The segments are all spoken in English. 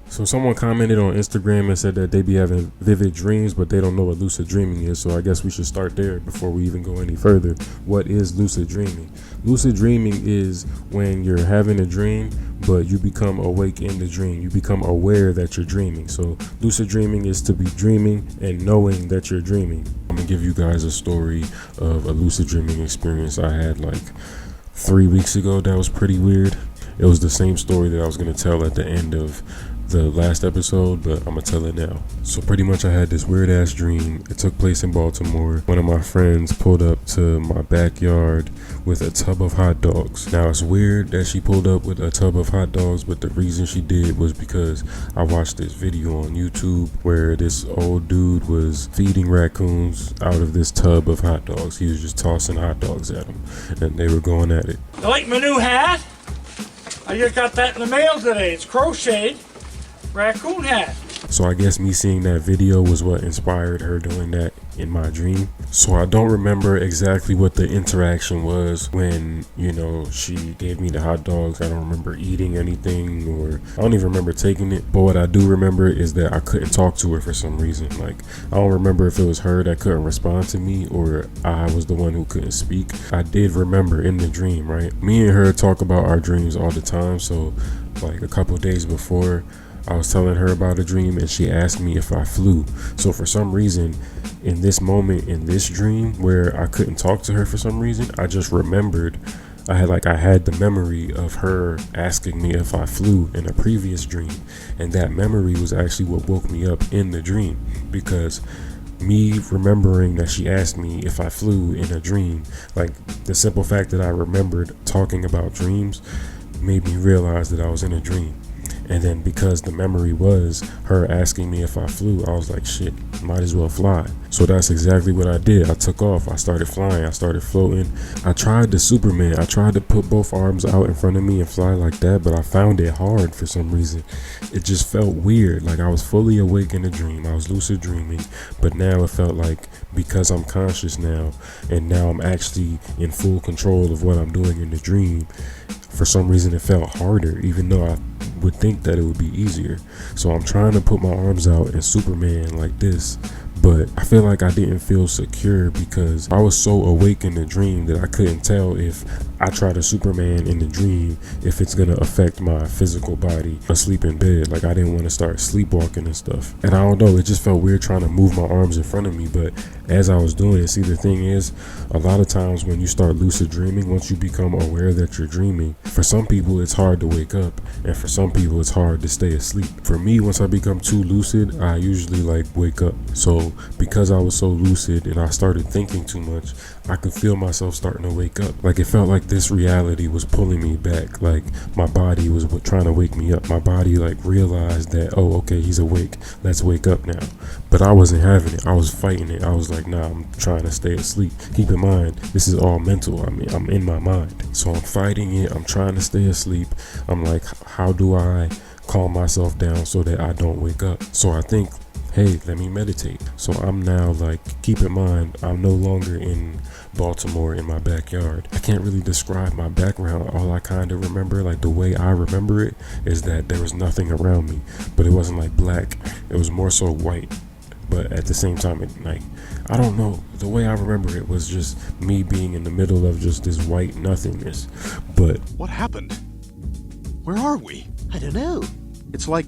So someone commented on Instagram and said that they be having vivid dreams, but they don't know what lucid dreaming is. So I guess we should start there before we even go any further. What is lucid dreaming? Lucid dreaming is when you're having a dream, but you become awake in the dream. You become aware that you're dreaming. So lucid dreaming is to be dreaming and knowing that you're dreaming. I'm gonna give you guys a story of a lucid dreaming experience I had like 3 weeks ago. That was pretty weird. It was the same story that I was gonna tell at the end of the last episode, but I'm gonna tell it now. So pretty much I had this weird ass dream. It took place in Baltimore. One of my friends pulled up to my backyard with a tub of hot dogs. Now it's weird that she pulled up with a tub of hot dogs, but the reason she did was because I watched this video on YouTube where this old dude was feeding raccoons out of this tub of hot dogs. He was just tossing hot dogs at them and they were going at it. You like my new hat? I just got that in the mail today. It's crocheted. Raccoon hat. So I guess me seeing that video was what inspired her doing that in my dream. So I don't remember exactly what the interaction was when, you know, she gave me the hot dogs. I don't remember eating anything, or I don't even remember taking it. But what I do remember is that I couldn't talk to her for some reason. Like, I don't remember if it was her that couldn't respond to me or I was the one who couldn't speak. I did remember in the dream, right? Me and her talk about our dreams all the time. So like a couple days before, I was telling her about a dream and she asked me if I flew. So for some reason, in this moment, in this dream where I couldn't talk to her for some reason, I just remembered, I had the memory of her asking me if I flew in a previous dream. And that memory was actually what woke me up in the dream, because me remembering that she asked me if I flew in a dream, like the simple fact that I remembered talking about dreams made me realize that I was in a dream. And then because the memory was her asking me if I flew, I was like, shit, might as well fly. So that's exactly what I did. I took off. I started flying. I started floating. I tried the Superman. I tried to put both arms out in front of me and fly like that, but I found it hard for some reason. It just felt weird. Like I was fully awake in a dream. I was lucid dreaming, but now it felt like, because I'm conscious now and now I'm actually in full control of what I'm doing in the dream, for some reason it felt harder, even though I would think that it would be easier. So I'm trying to put my arms out in Superman like this, but I feel like I didn't feel secure because I was so awake in the dream that I couldn't tell if I try to Superman in the dream, if it's gonna affect my physical body asleep in bed. Like I didn't want to start sleepwalking and stuff. And I don't know, it just felt weird trying to move my arms in front of me. But as I was doing it, see, the thing is, a lot of times when you start lucid dreaming, once you become aware that you're dreaming, for some people it's hard to wake up, and for some people it's hard to stay asleep. For me, once I become too lucid, I usually like wake up. So because I was so lucid and I started thinking too much, I could feel myself starting to wake up. Like it felt like this reality was pulling me back. Like my body was trying to wake me up. My body like realized that, oh, okay, he's awake. Let's wake up now. But I wasn't having it. I was fighting it. I was like, nah, I'm trying to stay asleep. Keep in mind, this is all mental. I mean, I'm in my mind. So I'm fighting it. I'm trying to stay asleep. I'm like, how do I calm myself down so that I don't wake up? So I think, hey, let me meditate. So I'm now like, keep in mind, I'm no longer in Baltimore in my backyard. I can't really describe my background. All I kind of remember, like the way I remember it, is that there was nothing around me, but it wasn't like black. It was more so white. But at the same time, like, I don't know, the way I remember it was just me being in the middle of just this white nothingness. But what happened? Where are we? I don't know. It's like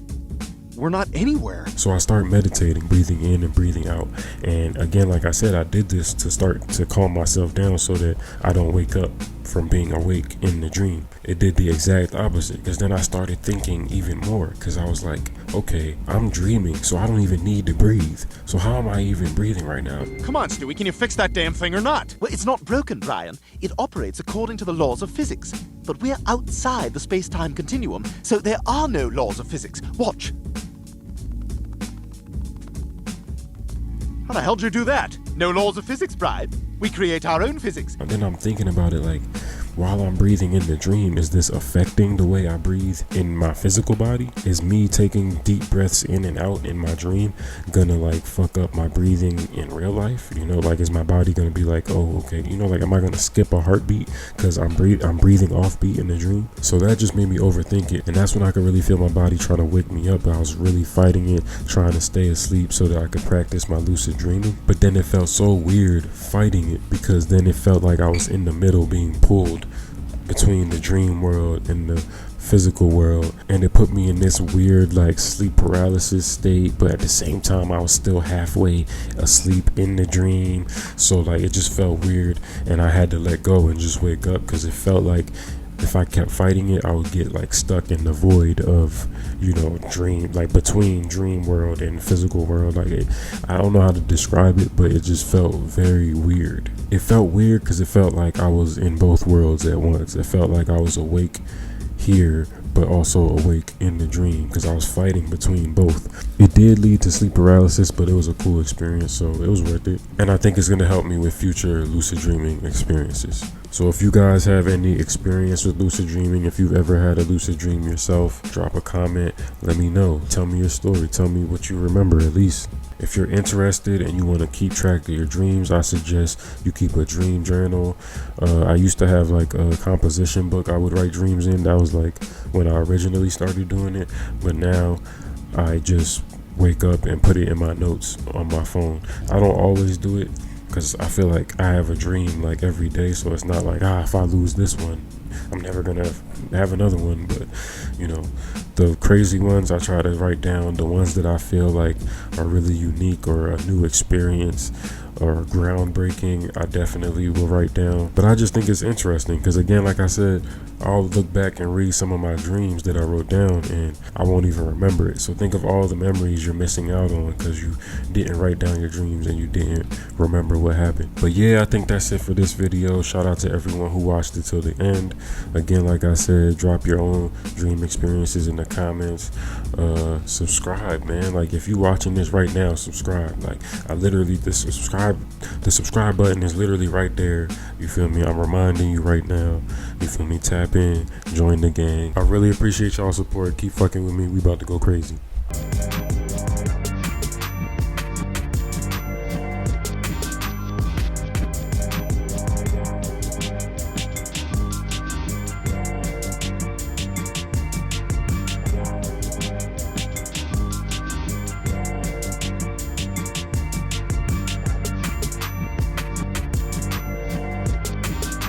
we're not anywhere. So I start meditating, breathing in and breathing out. And again, like I said, I did this to start to calm myself down so that I don't wake up from being awake in the dream. It did the exact opposite, because then I started thinking even more, because I was like, okay, I'm dreaming, so I don't even need to breathe. So how am I even breathing right now? Come on, Stewie, can you fix that damn thing or not? Well, it's not broken, Brian. It operates according to the laws of physics. But we're outside the space-time continuum, so there are no laws of physics. Watch. How the hell did you do that? No laws of physics, Brian. We create our own physics. And then I'm thinking about it like, while I'm breathing in the dream, is this affecting the way I breathe in my physical body? Is me taking deep breaths in and out in my dream gonna like fuck up my breathing in real life? You know, like is my body gonna be like, oh, okay, you know, like am I gonna skip a heartbeat because I'm breathing off beat in the dream? So that just made me overthink it, and that's when I could really feel my body trying to wake me up. I was really fighting it, trying to stay asleep so that I could practice my lucid dreaming. But then it felt so weird fighting it, because then it felt like I was in the middle being pulled between the dream world and the physical world, and it put me in this weird like sleep paralysis state, but at the same time I was still halfway asleep in the dream. So like it just felt weird, and I had to let go and just wake up, because it felt like if I kept fighting it, I would get like stuck in the void of, you know, dream, like between dream world and physical world. Like I don't know how to describe it, but it just felt very weird. It felt weird because it felt like I was in both worlds at once. It felt like I was awake here, but also awake in the dream, because I was fighting between both. It did lead to sleep paralysis, but it was a cool experience, so it was worth it. And I think it's going to help me with future lucid dreaming experiences. So if you guys have any experience with lucid dreaming, if you've ever had a lucid dream yourself, drop a comment, let me know. Tell me your story. Tell me what you remember at least. If you're interested and you want to keep track of your dreams, I suggest you keep a dream journal. I used to have like a composition book I would write dreams in. That was like when I originally started doing it. But now I just wake up and put it in my notes on my phone. I don't always do it because I feel like I have a dream like every day. So it's not like, if I lose this one, I'm never going to have another one. But, you know, the crazy ones, I try to write down. The ones that I feel like are really unique or a new experience or groundbreaking, I definitely will write down. But I just think it's interesting because, again, like I said, I'll look back and read some of my dreams that I wrote down and I won't even remember it. So think of all the memories you're missing out on because you didn't write down your dreams and you didn't remember what happened. But yeah, I think that's it for this video. Shout out to everyone who watched it till the end. Again, like I said, drop your own dream experiences in the comments. Subscribe, man. Like if you're watching this right now, subscribe. Like I literally, the subscribe button is literally right there. You feel me? I'm reminding you right now. You feel me? Tap in, join the gang. I really appreciate y'all support. Keep fucking with me. We about to go crazy.